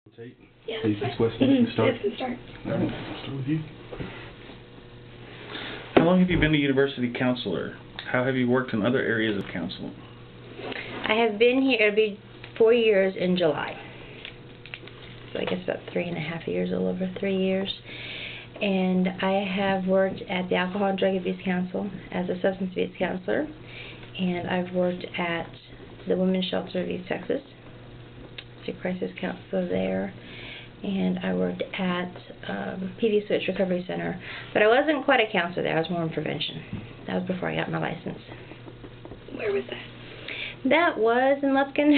Tate, Yeah, please, that's Ms. fine. Weston, you can start. Yes, can start. All right, I'll start with you. How long have you been a university counselor? How have you worked in other areas of counseling? I have been here, it'll be 4 years in July. So I guess about 3.5 years, a little over 3 years. And I have worked at the Alcohol and Drug Abuse Council as a substance abuse counselor. And I've worked at the Women's Shelter of East Texas, as a crisis counselor there. And I worked at PD Switch Recovery Center. But I wasn't quite a counselor there, I was more in prevention. That was before I got my license. Where was that? That was in Lufkin,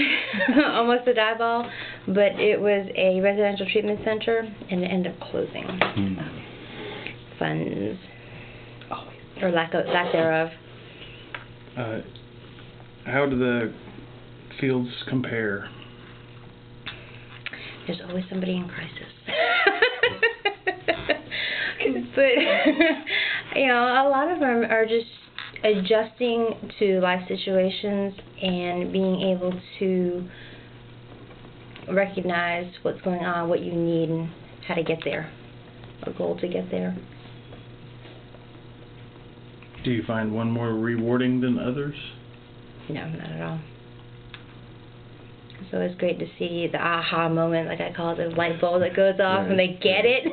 almost a dive ball, but it was a residential treatment center, and it ended up closing. Funds, or lack thereof. How do the fields compare? There's always somebody in crisis. But, you know, a lot of them are just adjusting to life situations and being able to recognize what's going on, what you need, and how to get there, a goal to get there. Do you find one more rewarding than others? No, not at all. So it's great to see the aha moment, like I call it, the light bulb that goes off and they get it.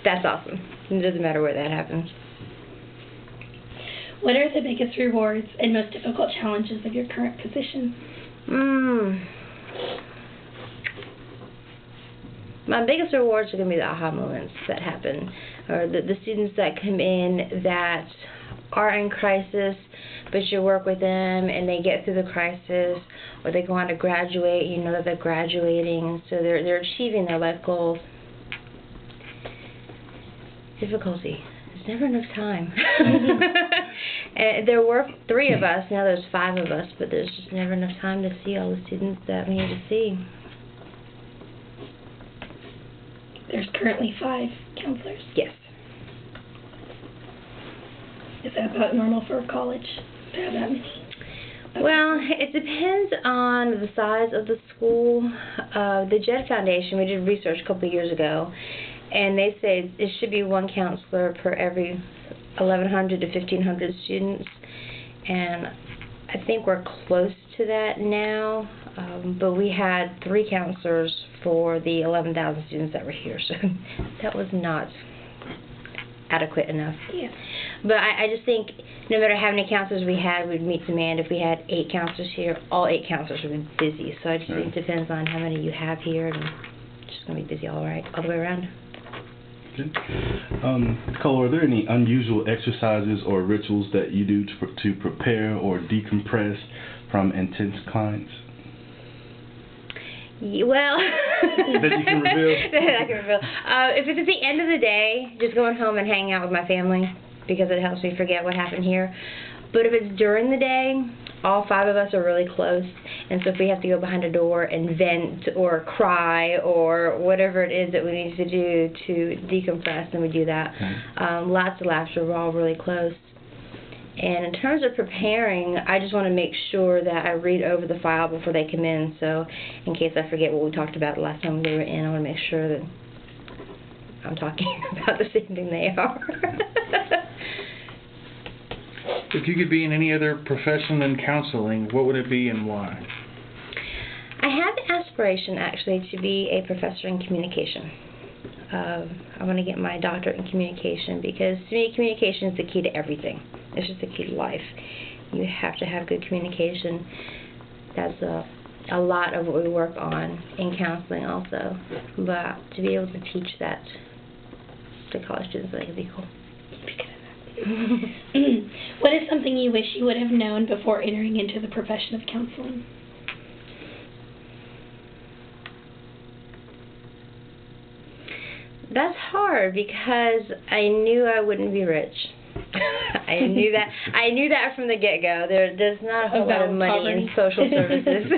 That's awesome. It doesn't matter where that happens. What are the biggest rewards and most difficult challenges of your current position? My biggest rewards are going to be the aha moments that happen, or the students that come in that are in crisis, but you work with them and they get through the crisis, or they go on to graduate, you know that they're graduating, so they're achieving their life goals. Difficulty. There's never enough time. And there were 3 of us, now there's 5 of us, but there's just never enough time to see all the students that we need to see. There's currently 5 counselors. Yes. Is that about normal for college to have that many? Well, it depends on the size of the school. The JED Foundation, we did research a couple of years ago, and they say it should be 1 counselor per every 1,100 to 1,500 students, and I think we're close to that now, but we had 3 counselors for the 11,000 students that were here, so that was not adequate enough. Yeah. But I just think no matter how many counselors we had, we'd meet demand. If we had 8 counselors here, all 8 counselors would be busy. So I just think it depends on how many you have here, and it's just going to be busy all the way around. Okay. Nicole, are there any unusual exercises or rituals that you do to prepare or decompress from intense clients? Well, that you can reveal? That I can reveal. If it's at the end of the day, just going home and hanging out with my family, because it helps me forget what happened here. But if it's during the day, all 5 of us are really close, and so if we have to go behind a door and vent or cry or whatever it is that we need to do to decompress, then we do that. Okay. Lots of laughter. We're all really close. And in terms of preparing, I just want to make sure that I read over the file before they come in, so in case I forget what we talked about the last time they were in, I want to make sure that I'm talking about the same thing they are. If you could be in any other profession than counseling, what would it be and why? I have the aspiration, actually, to be a professor in communication. I want to get my doctorate in communication, because to me, communication is the key to everything. It's just the key to life. You have to have good communication. That's a lot of what we work on in counseling also. But to be able to teach that to college students, I think would be cool. What is something you wish you would have known before entering into the profession of counseling? That's hard, because I knew I wouldn't be rich. I knew that from the get-go. There's not a whole lot of money in social services.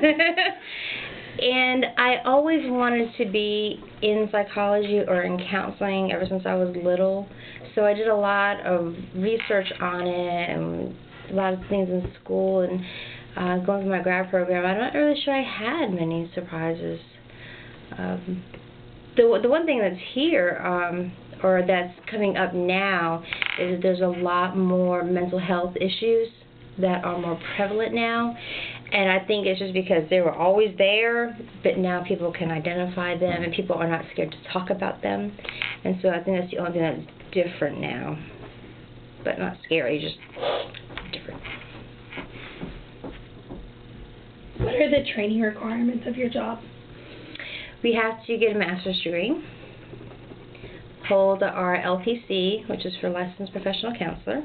And I always wanted to be in psychology or in counseling ever since I was little. So I did a lot of research on it and a lot of things in school and going through my grad program. I'm not really sure I had many surprises. The one thing that's here, or that's coming up now, is that there's a lot more mental health issues that are more prevalent now. And I think it's just because they were always there, but now people can identify them and people are not scared to talk about them. And so I think that's the only thing that's different now. But not scary, just different. What are the training requirements of your job? We have to get a master's degree, hold our LPC, which is for Licensed Professional Counselor.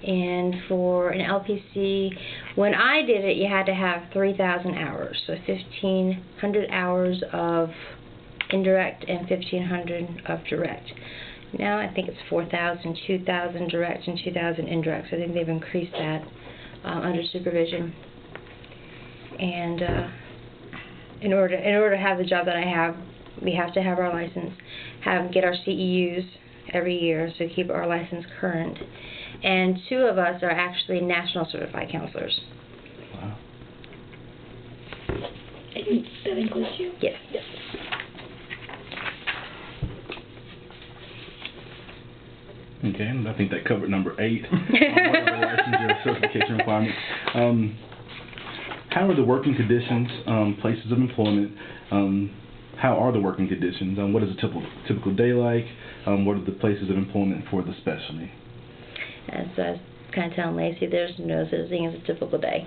And for an LPC, when I did it, you had to have 3,000 hours, so 1,500 hours of indirect and 1,500 of direct. Now I think it's 4,000, 2,000 direct and 2,000 indirect, so I think they've increased that under supervision. And in order to have the job that I have, we have to have our license, get our CEUs every year, so keep our license current. And 2 of us are actually national certified counselors. Wow. And that includes you? Yes. Yes. Okay, and I think that covered number 8. What are the licensure certification requirements? How are the working conditions, places of employment? How are the working conditions? What is a typical day like? What are the places of employment for the specialty? As I was kind of telling Lacey, there's no such thing as a typical day.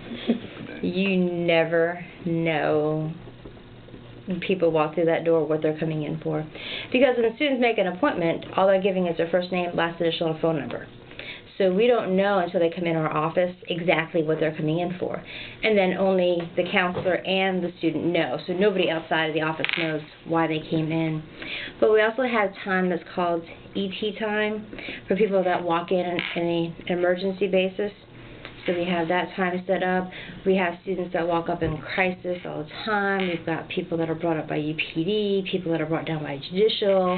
You never know when people walk through that door what they're coming in for. Because when students make an appointment, all they're giving is their first name, last initial, and phone number. So we don't know until they come in our office exactly what they're coming in for. And then only the counselor and the student know. So nobody outside of the office knows why they came in. But we also have time that's called ET time for people that walk in an emergency basis. So we have that time set up. We have students that walk up in crisis all the time. We've got people that are brought up by UPD, people that are brought down by judicial.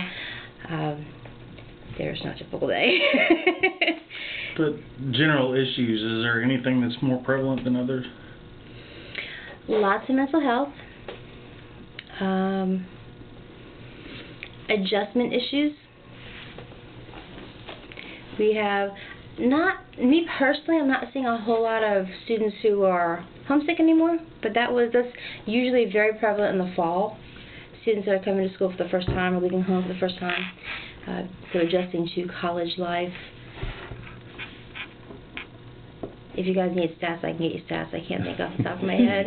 There's no typical day. But general issues, is there anything that's more prevalent than others? Lots of mental health. Adjustment issues. We have me personally, I'm not seeing a whole lot of students who are homesick anymore, but that's usually very prevalent in the fall. Students that are coming to school for the first time or leaving home for the first time. So adjusting to college life. If you guys need stats, I can get you stats. I can't think off the top of my head.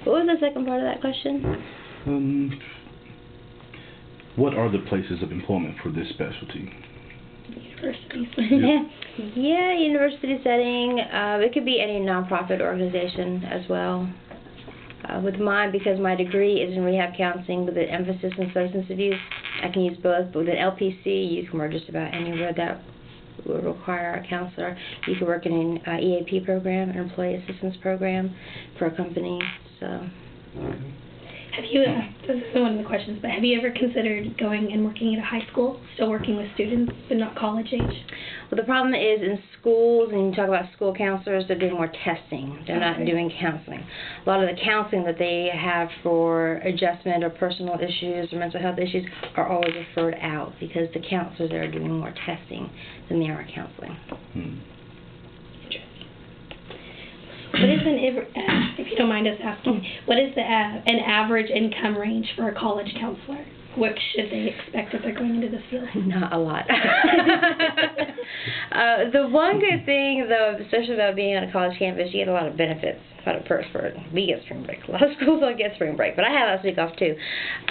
What was the second part of that question? What are the places of employment for this specialty? Universities. Yeah, university setting. It could be any nonprofit organization as well. With mine, because my degree is in rehab counseling with an emphasis in substance abuse, I can use both. But with an LPC, you can work just about anywhere that would require a counselor. You can work in an EAP program, an employee assistance program for a company. So. Have you, this is one of the questions, but have you ever considered going and working at a high school, still working with students, but not college age? Well, the problem is in schools, and you talk about school counselors, they're doing more testing. They're not doing counseling. A lot of the counseling that they have for adjustment or personal issues or mental health issues are always referred out because the counselors there are doing more testing than they are counseling. What is if you don't mind us asking, what is an average income range for a college counselor? What should they expect if they're going into this field? Not a lot. The one good thing, though, especially about being on a college campus, you get a lot of benefits. A lot of perks for it. We get spring break. A lot of schools don't get spring break, but I have last week off too.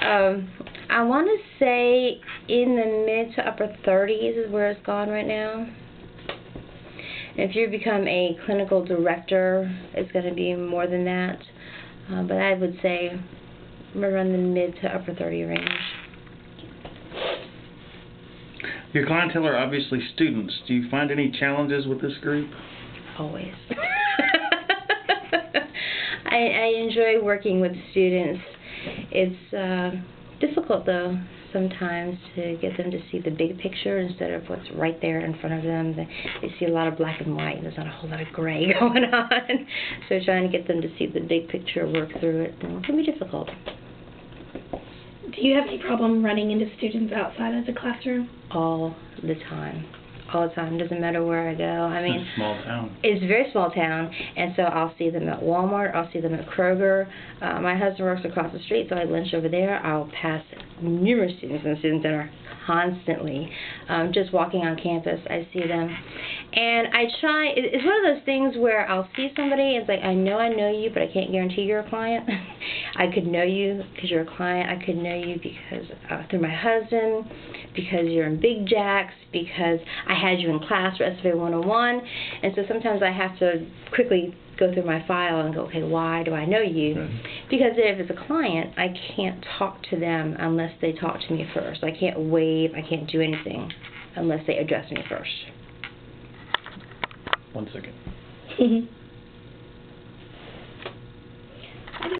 I want to say in the mid to upper 30s is where it's gone right now. If you become a clinical director, it's going to be more than that. But I would say around the mid to upper 30 range. Your clientele are obviously students. Do you find any challenges with this group? Always. I enjoy working with students. It's difficult, though. sometimes to get them to see the big picture instead of what's right there in front of them. They see a lot of black and white, and there's not a whole lot of gray going on. So trying to get them to see the big picture, work through it, and it can be difficult. Do you have any problem running into students outside of the classroom? All the time. All the time. Doesn't matter where I go. I mean, It's a small town. it's a very small town, and so I'll see them at Walmart. I'll see them at Kroger. My husband works across the street, so I lunch over there. I'll pass numerous students in the student center constantly. Just walking on campus, I see them. And I try, it's one of those things where I'll see somebody, and it's like, I know you, but I can't guarantee you're a client. I could know you because you're a client. I could know you because through my husband, because you're in Big Jacks, because I had you in class for SFA 101. And so sometimes I have to quickly go through my file and go, okay, why do I know you? Right. Because if it's a client, I can't talk to them unless they talk to me first. I can't waive, I can't do anything unless they address me first. 1 second. Mhm.